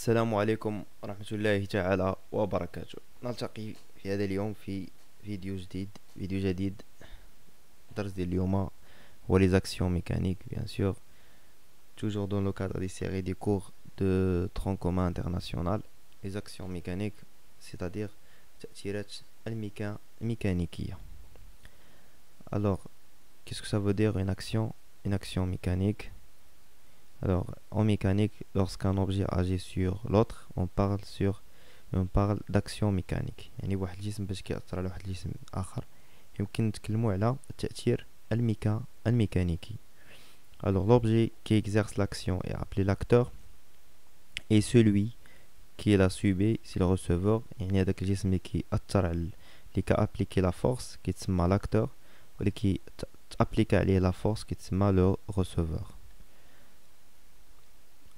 السلام عليكم ورحمة الله تعالى وبركاته. نلتقي في هذا اليوم في فيديو جديد. الدرس ديال اليوم هو les actions mécaniques bien sûr, toujours dans le cadre des séries des cours de tronc commun international. Les actions mécaniques, c'est-à-dire التأثيرات الميكانيكية. Alors, qu'est-ce que ça veut dire une action? Une action mécanique. Alors, en mécanique, lorsqu'un objet agit sur l'autre, on parle d'action mécanique. يعني واحد الجسم باش كيأثر على واحد الجسم آخر يمكن نتكلموا على التأثير الميكانيكي. Alors, l'objet qui exerce l'action est appelé l'acteur, et celui qui l'a subi, c'est le receveur. يعني هذاك الجسم اللي كيأثر على اللي كأبليكي لا فورس كيتسمى l'acteur، واللي كيتأبليكا عليه لا فورس كيتسمى le receveur.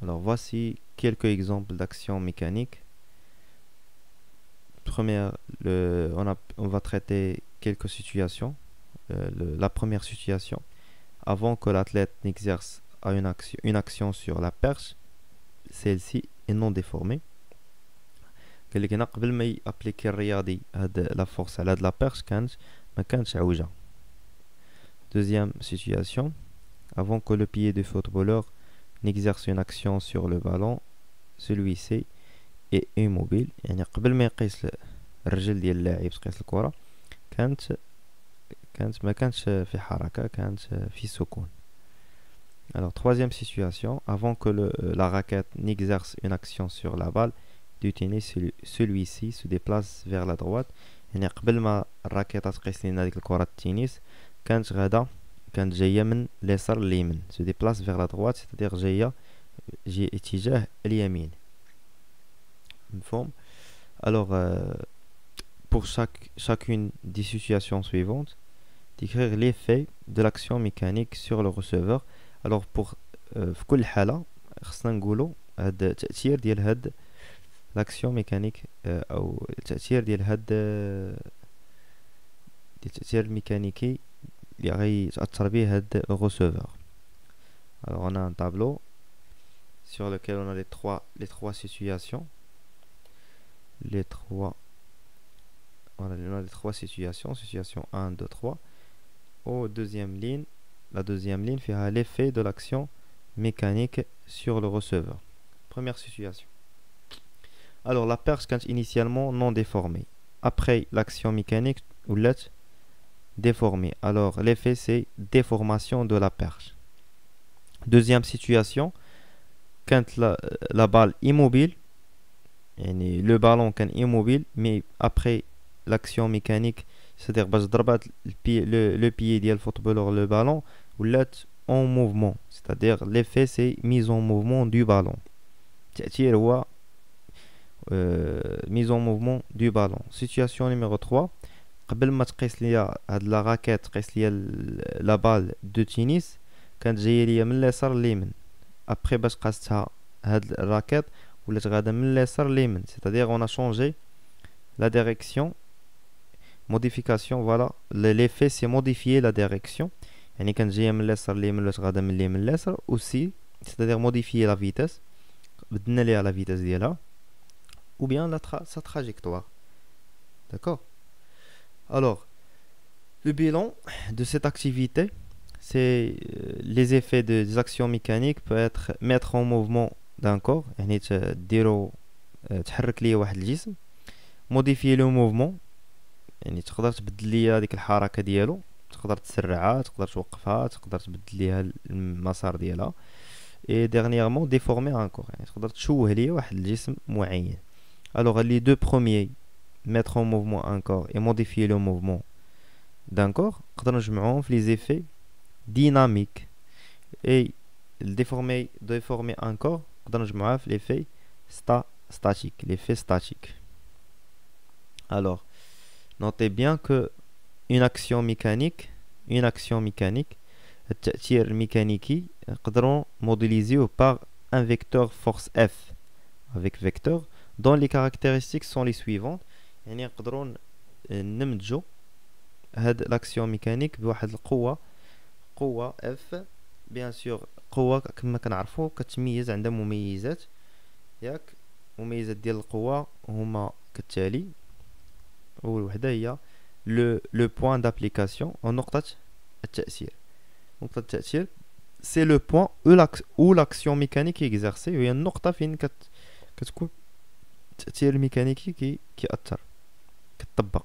Alors voici quelques exemples d'actions mécaniques. On va traiter quelques situations. La première situation, avant que l'athlète n'exerce une action sur la perche, celle-ci est non déformée. قال لك هنا قبل ما يابليكي الرياضي هاد لا فورس على هاد لا بيرش ما كانتش عوجة. Deuxième situation, avant que le pied du footballeur n'exerce une action sur le ballon, celui-ci est immobile. يعني قبل ما يقيس الرجل ديال اللاعب تقيس الكرة ما كانتش في حركة، كانت في سكون. Alors troisième situation, avant que la raquette n'exerce une action sur la balle du tennis, celui-ci se déplace vers la droite. يعني قبل ما الراكيطة تقيس لنا ديك الكرة التنس كانت جاية من اليسار لليمين. se déplace vers la droite, c'est-à-dire جاية اتجاه اليمين. مفهوم؟ Alors pour chacune des situations suivantes, décrire l'effet de l'action mécanique sur le receveur. Alors pour في كل حالة خصنا نقولوا هاد التأثير ديال هاد l'action mécanique أو التأثير ديال هاد التأثير الميكانيكي اللي غيتأثر به هاد الرسيفر. Alors on a un tableau sur lequel on a les trois situations. On a les trois situations, situation 1, 2, 3. La deuxième ligne fait l'effet de l'action mécanique sur le receveur. Première situation. Alors la perche quand initialement non déformée. Après l'action mécanique ou l'être déformée. Alors l'effet c'est déformation de la perche. Deuxième situation, quand la balle immobile, le ballon quand immobile, mais après l'action mécanique, c'est-à-dire باش ضربات le pied ديال الفوتبولور le ballon ولات en mouvement, c'est-à-dire l'effet c'est mise en mouvement du ballon. التأثير هو mise en mouvement du ballon. Situation numéro 3, قبل ما تقيس ليا هاد لا راكيت تقيس ليا لا بال دو تنس كانت جايه ليا من اليسار لليمين. ابري باش قاستها هاد الراكيت ولات غادا من اليسار لليمين، c'est-à-dire on a changé la direction. Modification, voilà, l'effet c'est modifier la direction. يعني كانت جايه من اليسار لليمين ولات غادا من اليمين لليسار. aussi c'est-à-dire modifier la vitesse، بدلنا ليها la vitesse ديالها ou bien sa trajectoire. D'accord? Alors, le bilan de cette activité, c'est les effets des actions mécaniques peut être mettre en mouvement d'un corps، يعني تحرك ليه واحد الجسم. modifier le mouvement، يعني تقدر تبدل ليه هذيك الحركة ديالو، تقدر تسرعها، تقدر توقفها، تقدر تبدل ليها المسار ديالها. et dernièrement déformer un corps، يعني تقدر تشوه ليه واحد الجسم معين. Alors les deux premiers, mettre en mouvement un corps et modifier le mouvement d'un corps, نقدر نجمعوهم في les effets dynamiques. Et déformer un corps نقدر نجمعوها في l'effet statique, l'effet statique. Alors notez bien que une action mécanique التأثير الميكانيكي نقدروا modéliser par un vecteur force F avec vecteur dont les caractéristiques sont les suivantes. يعني نقدروا نمدجوا هاد l'action mécanique بواحد قوة F. bien sûr قوة كما كنعرفوا كتميز عندها مميزات، ياك مميزات ديال القوة هما كالتالي. أول وحدة هي لو بوان d'application أو نقطة التأثير. نقطة التأثير سي لو بوان أو لاكسيون ميكانيك إكزارسي، وهي النقطة فين كتكون التأثير الميكانيكي كيأثر كتطبق.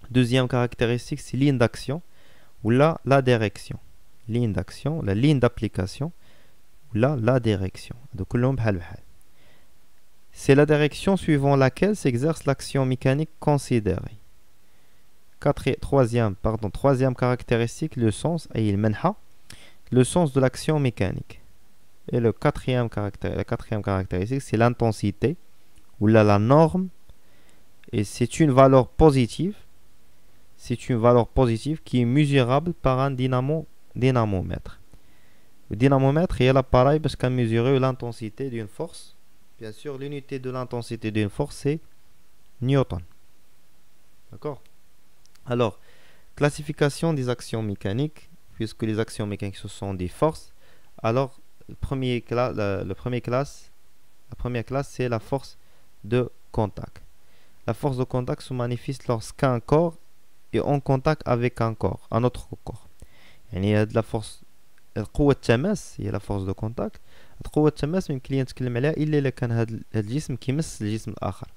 دوزيام كاركتيرستيك سي لين داكسيون ولا لا ديريكسيون. لين داكسيون ولا لين دابليكاسيون ولا لا ديريكسيون، هادو كلهم بحال بحال. C'est la direction suivant laquelle s'exerce l'action mécanique considérée. Troisième caractéristique, le sens, et il menha, le sens de l'action mécanique. Et la quatrième caractéristique, c'est l'intensité, ou la norme, et c'est une valeur positive. C'est une valeur positive qui est mesurable par un dynamomètre. Le dynamomètre est l'appareil parce qu'on mesure l'intensité d'une force. Bien sûr, l'unité de l'intensité d'une force, c'est Newton. D'accord? Alors, classification des actions mécaniques, puisque les actions mécaniques, ce sont des forces. Alors, la première classe, c'est la force de contact. La force de contact se manifeste lorsqu'un corps est en contact avec un autre corps. Il y a de la force, القوة التماس هي la force de contact. القوة التماس ميمكن ليا نتكلم عليها إلا إلا كان هاد الجسم كيمس الجسم الآخر.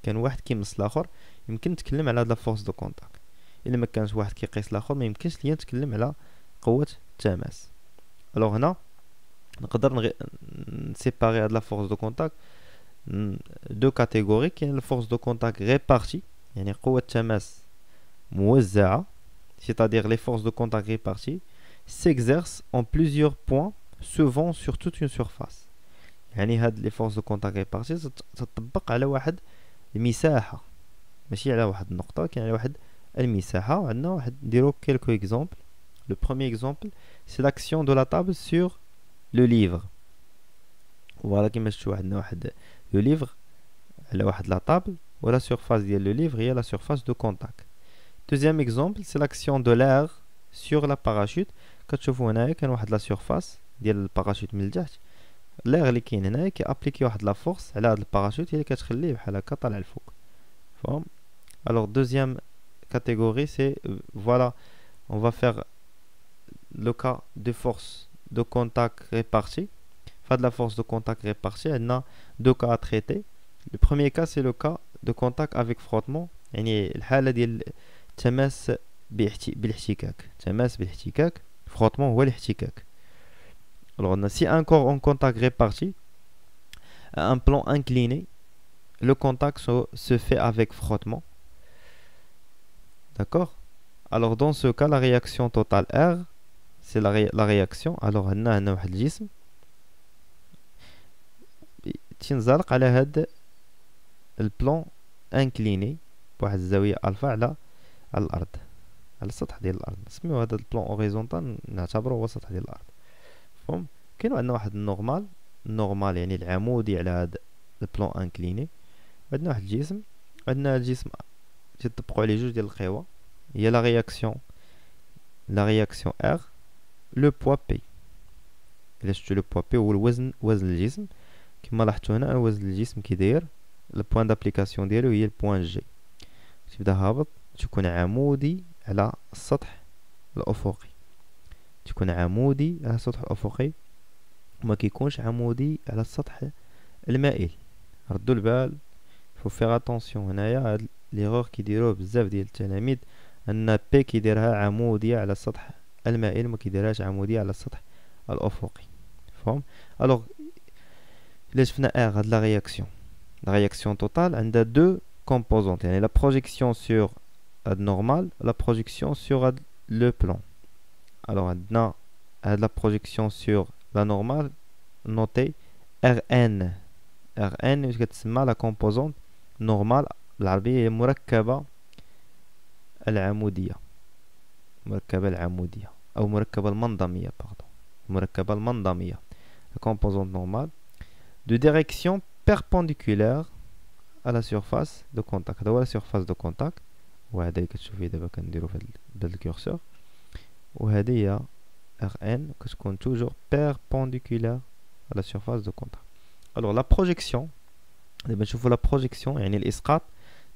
كان واحد كيمس الآخر يمكن نتكلم على هاد la force de contact. إلا ما كانش واحد كيقيس الآخر ما يمكنش ليا نتكلم على قوة التماس. ألوغ هنا نقدر نسيباري هاد la force de contact دو كاتيجوري. كاين la force de contact répartie يعني قوة التماس موزعة، c'est-à-dire les forces de contact réparties s'exercent en plusieurs points souvent sur toute une surface. يعني هاد les forces de contact réparties تطبق على واحد المساحة، ماشي على واحد النقطة، كاين على واحد المساحة. وعندنا واحد نديرو quelques exemples. Le premier exemple c'est l'action de la table sur le livre. Voilà كيما شفتوا عندنا واحد le livre على واحد la table و la surface ديال le livre هي la surface de contact. Deuxième exemple c'est l'action de l'air sur la parachute. كتشوفوا هنايا كان واحد لا سيرفاس ديال الباراشوت من التحت، لاغ اللي كاين هنايا كيابليكي واحد لا فورس على هاد الباراشوت هي اللي كتخليه بحال هكا طالع الفوق. فهم؟ alors deuxième catégorie c'est voilà, on va faire le cas de force de contact répartie. فهاد la force de contact répartie عندنا deux cas à traiter. Le premier cas c'est le cas de contact avec frottement، يعني الحالة ديال التماس بالاحتكاك. تماس بالاحتكاك، frottement هو الاحتكاك. Alors on a si un corps en contact réparti à un plan incliné, le contact se fait avec frottement. D'accord? Alors dans ce cas la réaction totale R c'est la réaction. alors هنا واحد الجسم تينزلق على هاد البلان انكليني بواحد الزاوية الفا على الارض، على السطح ديال الارض. نسميو هذا البلان اوريزونتال نعتبره هو السطح ديال الارض. فهم؟ كاين عندنا واحد النورمال يعني العمودي على هذا البلان انكليني. عندنا واحد الجسم، عندنا الجسم تيطبقوا عليه جوج ديال القوى، هي لا رياكسيون ار لو بوا بي. الا شفتوا لو بوا بي هو وزن الجسم. كما لاحظتوا هنا وزن الجسم كي داير، البوان دابليكاسيون ديالو هي البوان جي. تبدا هابط، تكون عمودي على السطح الافقي، تكون عمودي على السطح الافقي وما كيكونش عمودي على السطح المائل. ردوا البال، فو فيغ اتونسيون هنايا هاد ليغور كيديروه بزاف ديال التلاميذ، ان بي كيديرها عموديه على السطح المائل وما كيديرهاش عموديه على السطح الافقي. فهم؟ الوغ الا شفنا ار هاد لا رياكسيون توتال عندها دو كومبوزونت، يعني لا بروجيكسيون سور هاد نورمال، لا بروجيكسيون سور هاد لو بلان. الوغ عندنا هاد لا بروجيكسيون سور لا نورمال نوتي RN كتسمى لا كومبوزونت نورمال، بالعربية هي مركبة العمودية أو مركبة المنظمية المركبة المنظمية. La composante normale de direction perpendiculaire à la surface de contact. هذا هو la surface de contact، وهذا اللي كتشوفيه دابا كنديرو في هاد الكورسور، وهذه هي RN كتكون toujours perpendiculaire à la surface de contact. Alors la projection دابا نشوفوا لا بروجيكسيون يعني الاسقاط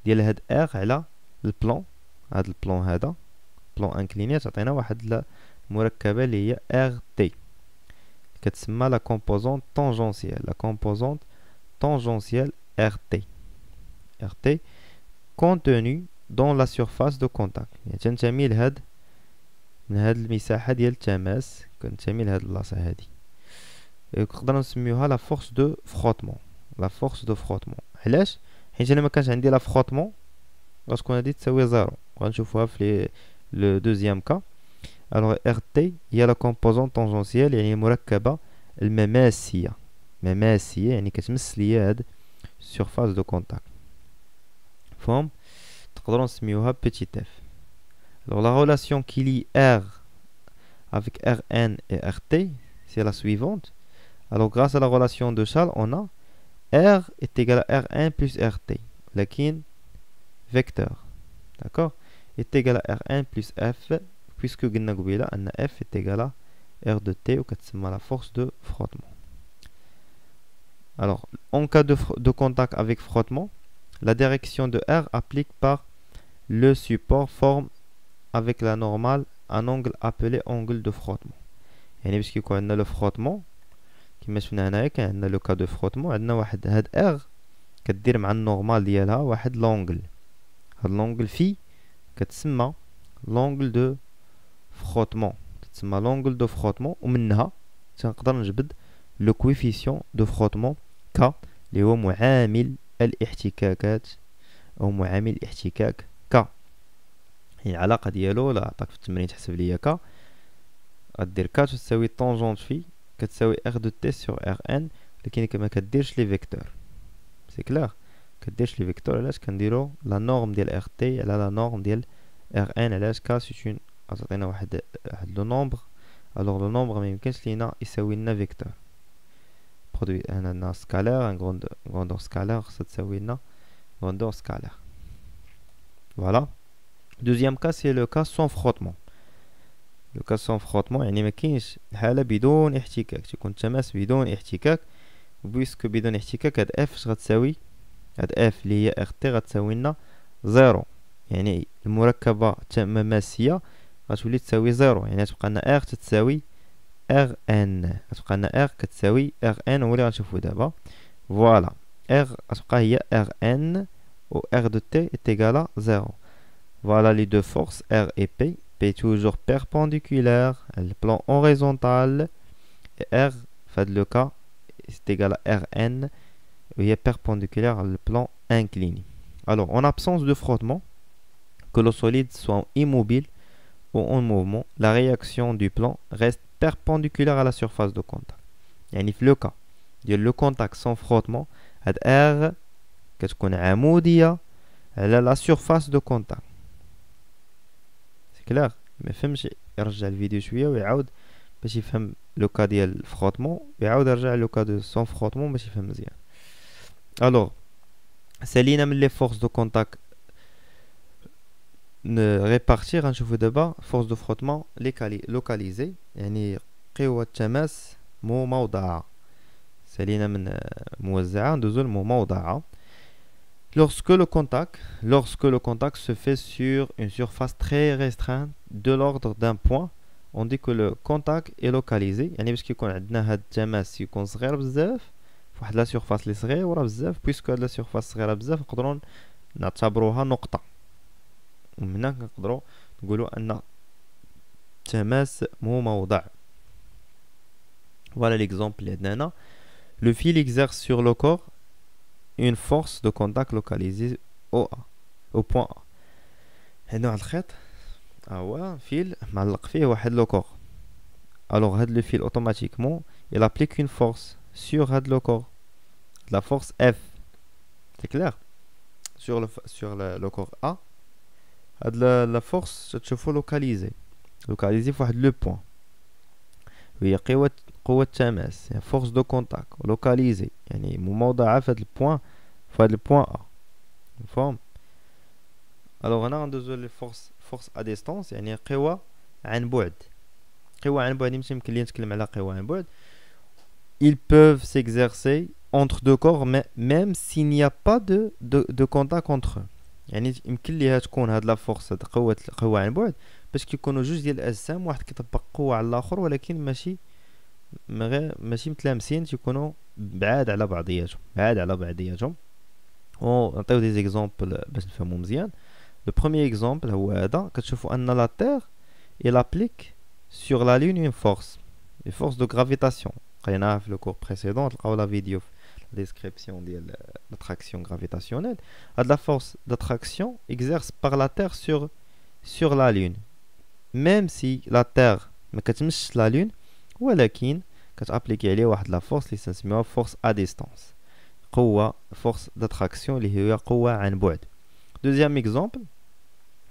ديال هاد ار على البلان. هاد البلان هذا بلان انكليني تعطينا واحد المركبه اللي هي ار تي كتسمى لا كومبوزونت طونجونسيال. لا كومبوزونت طونجونسيال ار تي contenu dans la surface de contact. يعني تنتمي لهاد من هاد المساحه ديال التماس كنتمي لهاد البلاصه هادي. نقدروا نسميوها لا فورس دو فروتمون. لا فورس دو فروتمون علاش؟ حيت انا ما كانش عندي لا فروتمون غتكون هادي تساوي زيرو. غنشوفوها في لو دوزيام كا. الوغ ار تي هي لا كومبوزونت طونجونسيال يعني المركبه المماسيه. مماسيه يعني كتمس ليا هاد سيرفاس دو كونتاكت. فهم تقدروا نسميوها بيتيت اف. Alors la relation qui lie R avec Rn et Rt, c'est la suivante. Alors grâce à la relation de Charles, on a R est égal à Rn plus Rt. Lakin vecteur, d'accord, est égal à Rn plus F, puisque F est égal à R de T, ou la force de frottement. Alors, en cas de contact avec frottement, la direction de R applique par le support forme avec la normale un angle appelé angle de frottement. يعني باش كيكون عندنا لو فروتمون كما شفنا هنايا كان عندنا لو كا دو فروتمون عندنا واحد هاد ار كدير مع النورمال ديالها واحد لونغل. هاد لونغل في كتسمى لونغل دو فروتمون. كتسمى لونغل دو فروتمون ومنها تنقدر نجبد لو كويفيسيون دو فروتمون ك اللي هو معامل الاحتكاكات او معامل الاحتكاك ك. يعني العلاقه ديالو لا عطاك في التمرين تحسب ليا ك غدير ك تساوي طونجونت في كتساوي ار دو تي سور ار ان. لكن ما كديرش لي فيكتور سي كلير كديرش لي فيكتور. علاش كنديرو لا نورم ديال ار تي على لا نورم ديال ار ان. علاش ك سي اون غتعطينا واحد لو نومبر. الوغ لو نومبر ما يمكنش لينا يساوي لنا فيكتور برودوي. هنا عندنا سكالير ان غروندور سكالير خصها تساوي لنا غروندور سكالير. فوالا. Deuxième cas, c'est le cas sans frottement. Le cas sans frottement يعني ما كاينش الحالة بدون احتكاك. تكون التماس بدون احتكاك. بويسكو بدون احتكاك هاد اف اش غتساوي؟ هاد اف اللي هي ار تي غتساوي لنا زيرو. يعني المركبة التماسية غتولي تساوي زيرو. يعني غتبقى لنا ار تتساوي ار ان. غتبقى لنا ار كتساوي ار ان هو اللي غنشوفو دابا. فوالا ار غتبقى هي ار ان و ار دو تي est égal à زيرو. Voilà les deux forces R et P. P toujours perpendiculaire, le plan horizontal. Et R, fait le cas, c'est égal à Rn. Il est perpendiculaire le plan incliné. Alors, en absence de frottement, que le solide soit immobile ou en mouvement, la réaction du plan reste perpendiculaire à la surface de contact. يعني في le cas le contact sans frottement, R كتكون عمودية على la surface de contact. كلار ما فهمش يرجع الفيديو شويه ويعاود باش يفهم لو كا ديال الفروتمون ويعاود يرجع لو كا دو سون فروتمون باش يفهم مزيان. الوغ سالينا من لي فورس دو كونتاكت ريبارتي. غنشوفو دابا فورس دو فروتمون لوكاليزي يعني قوة التماس موضعة. سالينا من موزعة ندوزو لموضعة. Lorsque le contact se fait sur une surface très restreinte de l'ordre d'un point, on dit que le contact est localisé. يعني باش كيكون عندنا هاد التماس يكون صغير بزاف في واحد لا سيرفاس اللي صغيره بزاف. بويسكو هاد لا سيرفاس صغيره بزاف نقدروا نعتبروها نقطة. ومن هنا نقدروا نقولوا ان التماس موضع. Voilà l'exemple اللي عندنا هنا. Le fil exerce sur le corps une force de contact localisée au point A. هنا على الخيط هو فيل معلق فيه واحد لو كور. الوغ هاد لو فيل اوتوماتيكمون il applique une force sur هاد لو كور, la force F. C'est clair? sur le corps A هاد la force تشوفو لوكاليزي في واحد لو بوين وهي قوة التماس يعني force de contact localisée يعني موضعة في هاد البوين A. مفهوم؟ الوغ هنا غندوزو لي فورس ا ديستانس يعني قوة عن بعد. ماشي يمكن لي نتكلم على قوة عن بعد. Ils peuvent s'exercer entre deux corps même s'il n'y a pas de contact entre eux. يعني يمكن ليها تكون هاد لا فورس هاد قوة عن بعد باش كيكونوا جوج ديال الاجسام واحد كيطبق قوة على الاخر ولكن ماشي متلامسين تيكونوا بعاد على بعضياتهم ونعطيو دي زيكزامبل باش نفهمو مزيان. لو بروميير اكزامبل هو هذا. كتشوفوا ان لا تير il applique sur la lune une force de gravitation. قريناها في لو كور بريسيدون تلقاو لا فيديو في description de l'attraction gravitationnelle. La force d'attraction exerce par la Terre sur la Lune. Même si la Terre ما كتمشش la Lune ولكن كتابليكي عليه واحد لا فورس اللي سنسميوها force à distance. قوة force d'attraction اللي هي قوة عن بعد. Deuxième exemple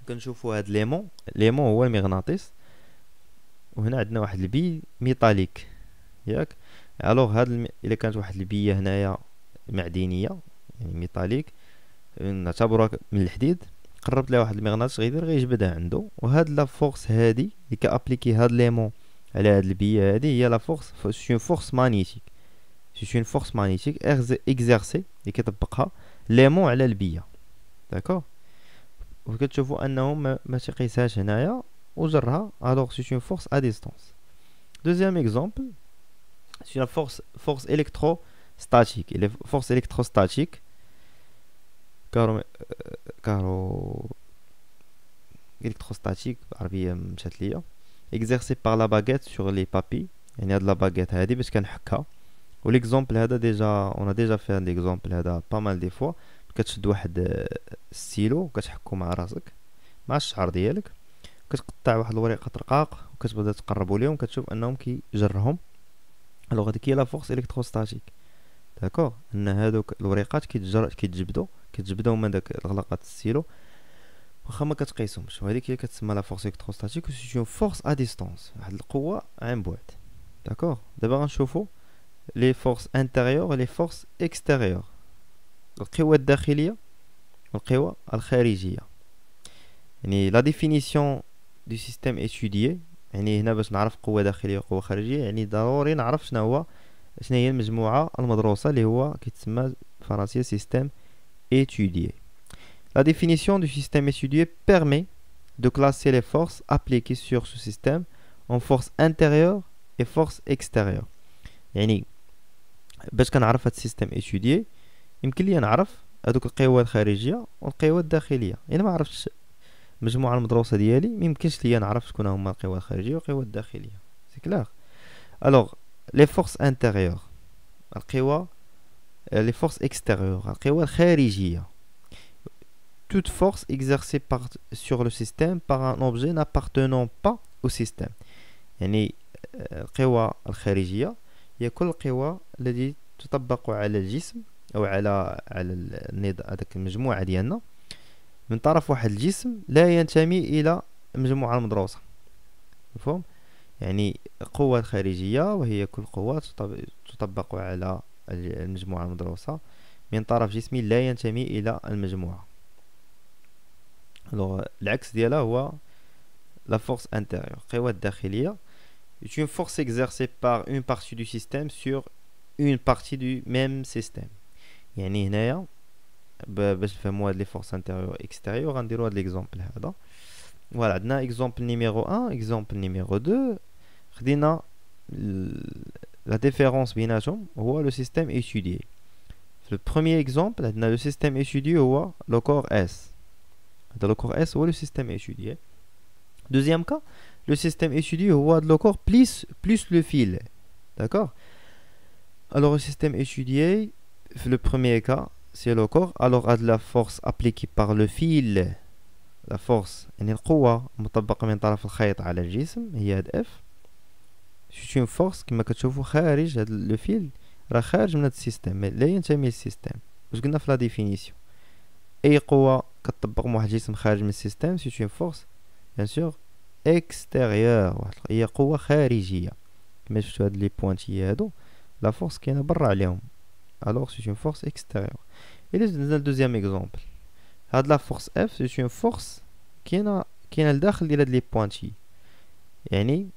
كنشوفوا هاد ليمون هو المغناطيس وهنا عندنا واحد البي ميتاليك ياك. الوغ الا كانت واحد البيه هنايا معدنيه يعني ميتاليك نعتبروها من الحديد قربت لها واحد المغناطيس غيجبدها عنده وهاد لا فورس هادي اللي كابليكي هاد ليمون على هاد البيه هادي هي لا فورس سي فورس مانيتيك اكزيرسي اللي كيطبقها ليمون على البيه داكوغ. وكتشوفوا انه ما تيقيسهاش هنايا وجرها الوغ سي اون فورس ا ديستانس. دوزيام اكزامبل c'est la force électrostatique. Et les forces électrostatiques électrostatique عربية مشات ليا exercée par la baguette sur les papilles. يعني هاد لا باغيت هادي باش كنحكها وليكزامبل هذا ديجا on a déjà fait un exemple هذا pas mal des fois. كتشد واحد ستيلو وكتحكو مع راسك مع الشعر ديالك كتقطع واحد الوريقة رقاق وكتبدا تقربوا ليهم كتشوف انهم كيجرهم. الوغ هاديك هي لا فورس الكتروستاتيك داكوغ. ان هادوك الوريقات كيتجبدوا من داك الغلاقات السيلو واخا ما كتقيسهمش وهذيك هي كتسمى لا فورس الكتروستاتيك. سي اون فورس ا ديستانس واحد القوه عن بعد داكوغ. دابا غنشوفوا لي فورس انتيريور لي فورس اكستيريور. القوه الداخليه والقوه الخارجيه. يعني لا ديفينيسيون دو سيستيم اتوديي يعني هنا باش نعرف قوة داخلية وقوة خارجية يعني ضروري نعرف شنو هي المجموعة المدروسة اللي هو كيتسمى فرنسية سيستيم étudié. La définition du système étudié permet de classer les forces appliquées sur ce système en forces intérieures et forces extérieures. يعني باش كنعرف هاد السيستيم étudié يمكن لي نعرف هادوك القوى الخارجية والقوى الداخلية. يعني ما عرفتش المجموعة المدروسة ديالي ميمكنش ليا نعرف شكون هما القوى الخارجية والقوى الداخلية. سي كلار. الوغ لي فورس انتيريور القوى لي فورس اكستيريور القوى الخارجية. toute force exercée sur le système par un objet n'appartenant pas au système. يعني القوى الخارجية هي كل القوى التي تطبق على الجسم أو على هذاك المجموعة ديالنا من طرف واحد الجسم لا ينتمي إلى المجموعة المدروسة. مفهوم؟ يعني القوة الخارجية وهي كل قوة تطبق على المجموعة المدروسة من طرف جسمي لا ينتمي إلى المجموعة. العكس ديالها هو la force intérieure. القوة الداخلية est une force exercée par une partie du système sur une partie du même système. يعني هنايا باش نفهموا هاد لي فورس انتيريور اكستيريور غنديروا هاد ليكزامبل هذا. فوالا عندنا اكزامبل نيميرو 1 اكزامبل نيميرو 2. خدينا لا ديفيرونس بيناتهم هو لو سيستيم ايتوديي. في البروميير اكزامبل عندنا لو سيستيم ايتوديي هو لو كور اس. هذا لو كور اس هو لو سيستيم ايتوديي. دوزيام كا لو سيستيم ايتوديي هو هاد لو كور بلس لو فيل. داكور. الوغ لو سيستيم ايتوديي في لو بروميير كا c'est le corps. Alors la force appliquée par le fil, la force يعني القوة مطبقة من طرف الخيط على الجسم هي هاد F. c'est une force كما كتشوفوا خارج هاد لو فيل راه خارج من هاد السيستم لا ينتمي للسيستم. واش قلنا في لا ديفينيسيون اي قوة كتطبق من واحد الجسم خارج من السيستم c'est une force bien sûr extérieure هي قوة خارجية. كما شفتوا هاد لي بوانتي هادو لا فورس كاينة برا عليهم. alors c'est une force extérieure. Et le deuxième exemple هاد لا فورس F c'est une force كاينة لداخل ديال هاد لي بوانتي يعني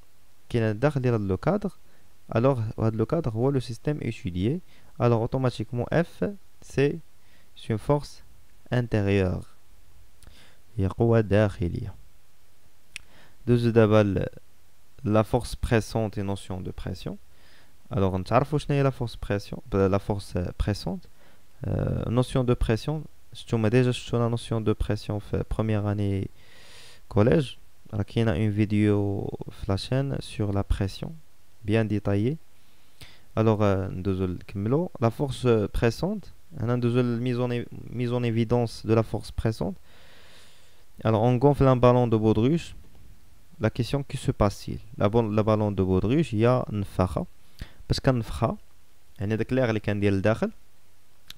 كاينة لداخل ديال هاد لو كادر. alors هاد لو كادر هو لو سيستيم étudié. alors automatiquement F c'est une force intérieure. هي قوة داخلية. دوزو دابا la force pressante et notion de pression. Alors نتعرفوا شنو هي la force pression, la force pressante. Notion de pression, نتوما déjà شفتوا la notion de pression في première année collège. راه كاينه une vidéo في la chaîne sur la pression bien détaillée. Alors ندوزو نكملوا la force pressante. انا ندوزو mise en évidence de la force pressante. Alors on gonfle un ballon de baudruche. La question qui se passe-t-il? La ballon de baudruche il y a نفخه باش كنفخها يعني داك ليغ اللي كندير لداخل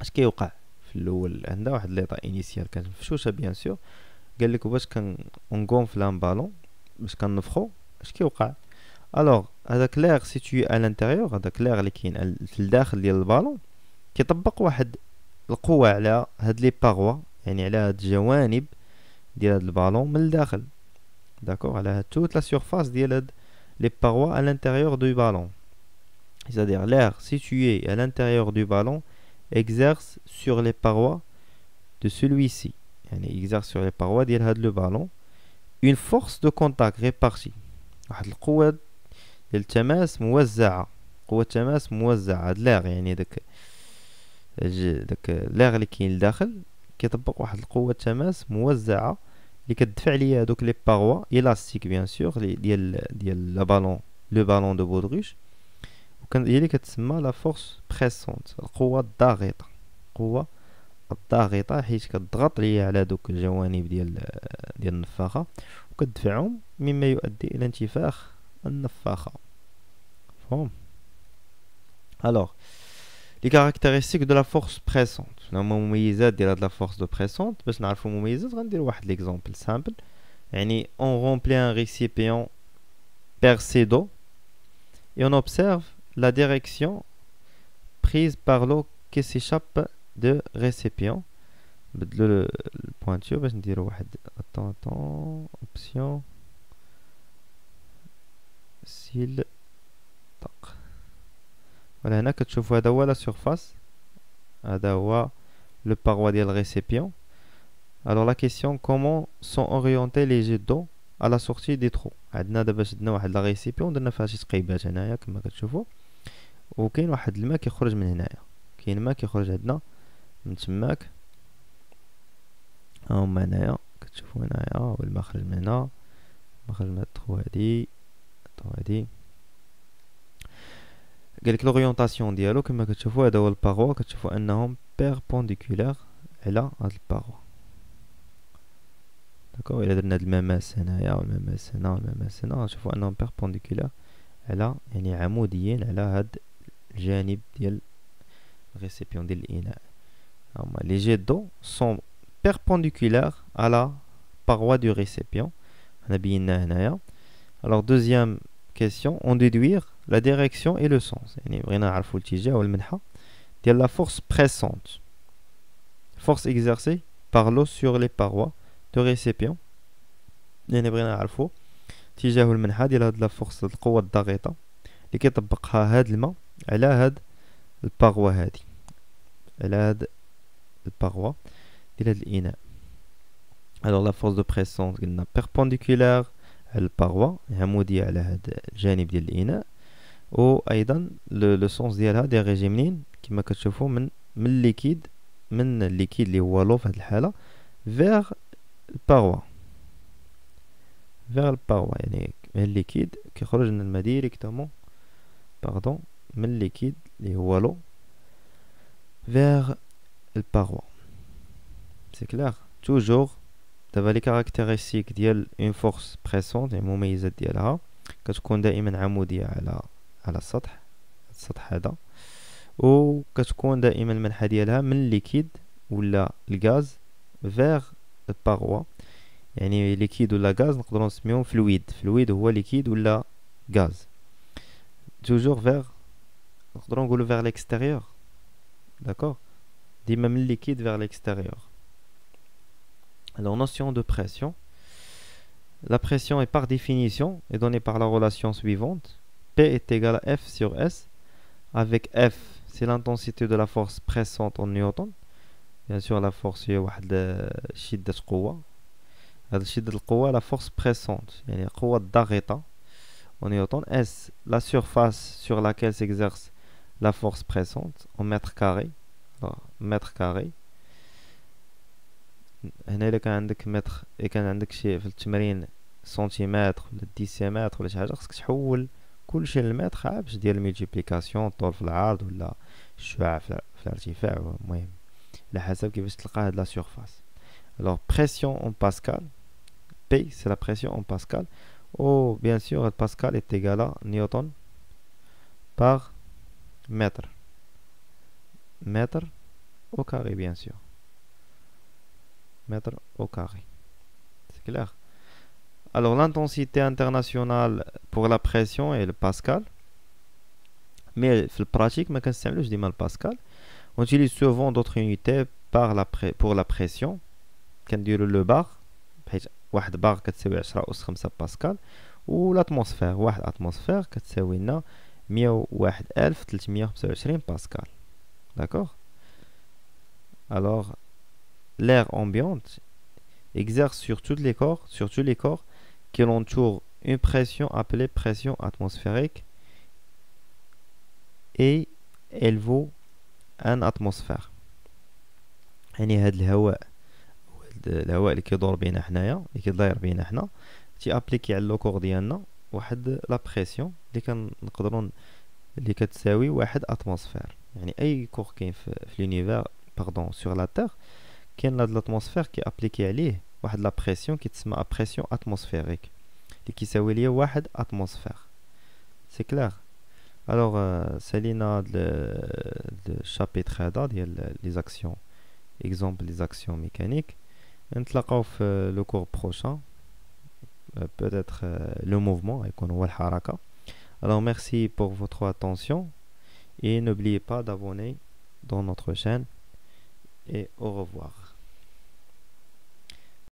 اش كيوقع في الاول عندها واحد ليطا انيسيال كانت مفشوشه بيان سور. قال لك باش ونغونفل ان بالون باش كنفخو اش كيوقع. الوغ هذاك ليغ سيتوي على الانتيريور هذاك ليغ اللي كاين في الداخل ديال البالون كيطبق واحد القوه على هاد لي باغوا يعني على هاد الجوانب ديال هاد البالون من الداخل. داكوغ على هاد توت لا سيرفاس ديال هاد لي باغوا à l'intérieur du ballon. C'est-à-dire l'air situé à l'intérieur du ballon exerce sur les parois de celui-ci. يعني exerce sur les parois ديال هاد le ballon une force de contact répartie. واحد القوة ديال التماس موزعة. قوة تماس موزعة. هاد l'air يعني داك l'air اللي كاين لداخل كيطبق واحد القوة تماس موزعة اللي كتدفع ليا هادوك لي باغوا élastique bien sûr ديال لا بالون لو بالون دو بودروش. هي اللي كتسمى لا فورس بريسونت القوة الضاغطة. القوة الضاغطة حيت كتضغط ليا على دوك الجوانب ديال النفاخة وكتدفعهم مما يؤدي إلى انتفاخ النفاخة. فهم؟ alors les caractéristiques de la force pressante. هما مميزات ديال هاد لا فورس دو بريسونت. باش نعرفو مميزات غندير واحد ليكزامبل سامبل. يعني on remplit un récipient percé d'eau et on observe la direction prise par l'eau qui s'échappe de récipient. بدلو البوانتور باش نديرو واحد attends option سيل طق. ولا هنا كتشوفوا هذا هو لا سيرفاس. هذا هو le paroi ديال الريسيبيون. alors la question comment sont orientés les jets d'eau à la sortie des trous. عندنا دابا شدنا واحد لا ريسيبيون درنا فيها شي تقيبات هنايا كما كتشوفوا وكاين واحد الماء كيخرج من هنايا. كاين ماء كيخرج عندنا من تماك ها هما هنايا كتشوفوا هنايا والماء خرج من هنا مخرج من الطرو هادي قالك لورينتاسيون ديالو كما كتشوفوا هذا هو الباروا. كتشوفوا انهم بيربونديكولار على هاد الباروا. داكوغ الا درنا هاد المماس هنايا والمماس هنا والمماس هنا نشوفوا انهم بيربونديكولار على يعني عموديين على هاد الجانب ديال الريسيبيون ديال الاناء. هما لي جيت دو سون perpendiculaires à la paroi du récipient. On a bien هنايا. alors deuxième question on déduire la direction et le sens. يعني بغينا نعرفوا الاتجاه والمنحى ديال la force pressante. force exercée par l'eau sur les parois de récipient. يعني بغينا نعرفوا اتجاه والمنحى ديال هاد لا فورس القوة الضاغطة اللي كيطبقها هاد الماء على هاد الباروا هادي على هاد الباروا ديال هاد الإناء. alors la force de pression قلنا perpendiculaire على الباروا عمودية على هاد الجانب ديال الإناء. وأيضا لو سونس ديالها ديريجي منين كما كتشوفوا من الليكيد اللي هو لو في هاد الحالة vers الباروا يعني من الليكيد كيخرج من الماء ديريكتومون من الليكيد اللي هو لو vers الباروا. c'est clair. toujours دابا لي كاركتيرستيك ديال اون فورس بريسونت يعني المميزات ديالها كتكون دائما عمودية على السطح هذا وكتكون دائما المنحى ديالها من الليكيد ولا الغاز vers الباروا. يعني ليكيد ولا غاز نقدروا نسميوهم فلويد هو ليكيد ولا غاز. toujours vers نقدروا نقولوا vers l'extérieur. d'accord ديما من الليكيد vers l'extérieur. alors notion de pression. La pression est par définition est donnée par la relation suivante. P est égal à F sur S avec F c'est l'intensité de la force pressante en newton. Bien sûr la force هي واحد شدة قوة. هذا شدة القوة la force pressante يعني القوة الضاغطة en newton. S la surface sur laquelle s'exerce la force pressante en mètres carrés. Alors, mètres carrés. هنا إلا كان عندك متر، إلا كان عندك شي في التمرين سنتيمتر ولا ديسيمتر ولا شي حاجة، خصك تحول كلشي للمتر عاد باش دير الملتيبليكاسيون الطول في العرض ولا الشعاع في الارتفاع. المهم على حسب كيفاش تلقى هاد لا سيرفاس. Alors pression en pascal, P c'est la pression en pascal. Oh bien sûr pascal est égal à newton par mètre. Mètre au carré bien sûr. Mètre au carré. C'est clair? Alors l'intensité internationale pour la pression est le pascal. Mais في البراتيك ما كنستعملوش ديما الباسكال. On utilise souvent d'autres unités pour la pression. كنديرو لو بار، بحيث واحد بار كتساوي 10 أس 5 باسكال، و l'atmosphère واحد اتموسفير كتساوي لنا 101325 باسكال. D'accord? Alors l'air ambiante exerce sur tous les corps qui l'entourent une pression appelée pression atmosphérique et elle vaut un atmosphère. يعني هاد الهواء اللي كيدور بينا حنايا، اللي كيداير بينا حنا، تي ابليكي على لوكور ديالنا واحد لا بريسيون اللي كنقدروا اللي كتساوي واحد اتموسفير. يعني اي كور كاين في لونيفير باردون سور لا تير كاين هاد الاتموسفير كي ابليكي عليه واحد لا بريسيون كيتسمى بريسيون اتموسفيريك اللي كيساوي ليا واحد اتموسفير. سي كلير؟ الوغ سالينا هاد الشابيتر هذا ديال لي زاكسيون، اكزومبل لي زاكسيون ميكانيك. نتلاقاو في لو كور بروشان، peut-être le mouvement يكون هو الحركة. Alors merci pour votre attention et n'oubliez pas d'abonner dans notre chaîne et au revoir.